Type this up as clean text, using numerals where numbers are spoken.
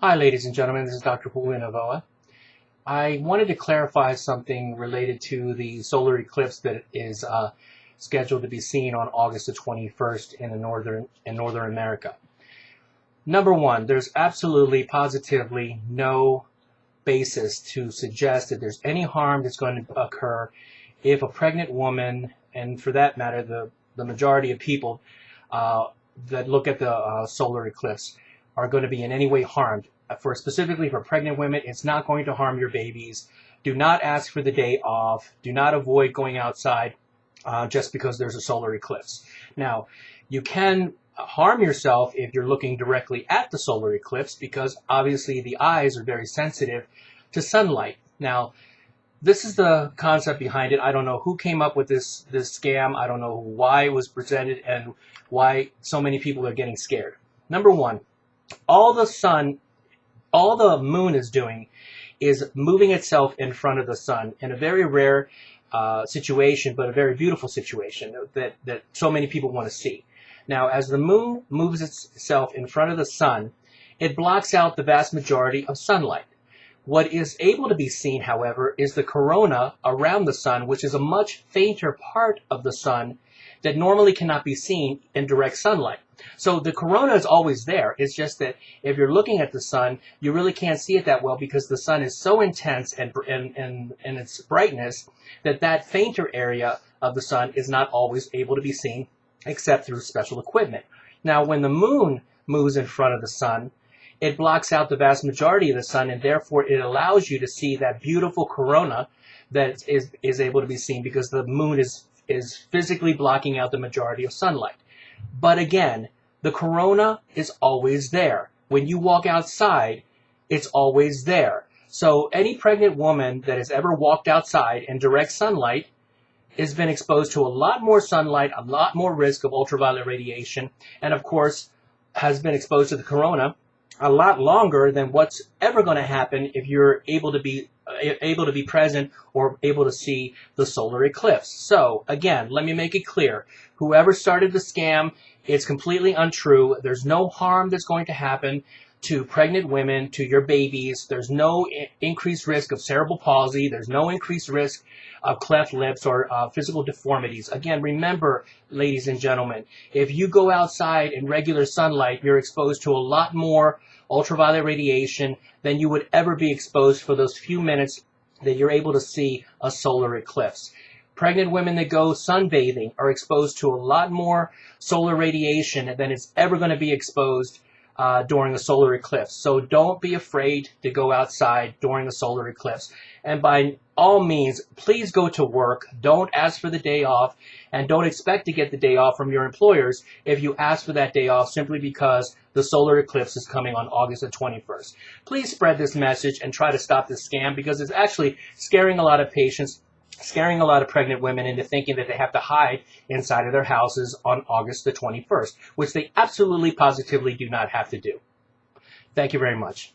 Hi, ladies and gentlemen. This is Dr. Novoa. I wanted to clarify something related to the solar eclipse that is scheduled to be seen on August the 21st in Northern America. Number one, there's absolutely, positively no basis to suggest that there's any harm that's going to occur if a pregnant woman, and for that matter, the majority of people that look at the solar eclipse are going to be in any way harmed. Specifically for pregnant women, it's not going to harm your babies. Do not ask for the day off. Do not avoid going outside just because there's a solar eclipse. Now, you can harm yourself if you're looking directly at the solar eclipse because obviously the eyes are very sensitive to sunlight. Now, this is the concept behind it. I don't know who came up with this scam. I don't know why it was presented and why so many people are getting scared. Number one, all the moon is doing is moving itself in front of the sun in a very rare situation, but a very beautiful situation that so many people want to see. Now, as the moon moves itself in front of the sun, it blocks out the vast majority of sunlight. What is able to be seen, however, is the corona around the sun, which is a much fainter part of the sun that normally cannot be seen in direct sunlight. So the corona is always there. It's just that if you're looking at the sun, you really can't see it that well because the sun is so intense and its brightness that fainter area of the sun is not always able to be seen except through special equipment. Now, when the moon moves in front of the sun, it blocks out the vast majority of the sun, and therefore it allows you to see that beautiful corona that is able to be seen because the moon is physically blocking out the majority of sunlight. But again, the corona is always there. When you walk outside, it's always there. So any pregnant woman that has ever walked outside in direct sunlight has been exposed to a lot more sunlight, a lot more risk of ultraviolet radiation, and of course has been exposed to the corona a lot longer than what's ever going to happen if you're able to be present or able to see the solar eclipse. So again, let me make it clear. Whoever started the scam, it's completely untrue. There's no harm that's going to happen to pregnant women, to your babies. There's no increased risk of cerebral palsy. There's no increased risk of cleft lips or physical deformities. Again, remember, ladies and gentlemen, if you go outside in regular sunlight, you're exposed to a lot more ultraviolet radiation than you would ever be exposed for those few minutes that you're able to see a solar eclipse. Pregnant women that go sunbathing are exposed to a lot more solar radiation than is ever going to be exposed during a solar eclipse. So don't be afraid to go outside during a solar eclipse. And by all means, please go to work. Don't ask for the day off, and don't expect to get the day off from your employers if you ask for that day off simply because the solar eclipse is coming on August the 21st. Please spread this message and try to stop this scam because it's actually scaring a lot of patients, scaring a lot of pregnant women into thinking that they have to hide inside of their houses on August the 21st, which they absolutely, positively do not have to do. Thank you very much.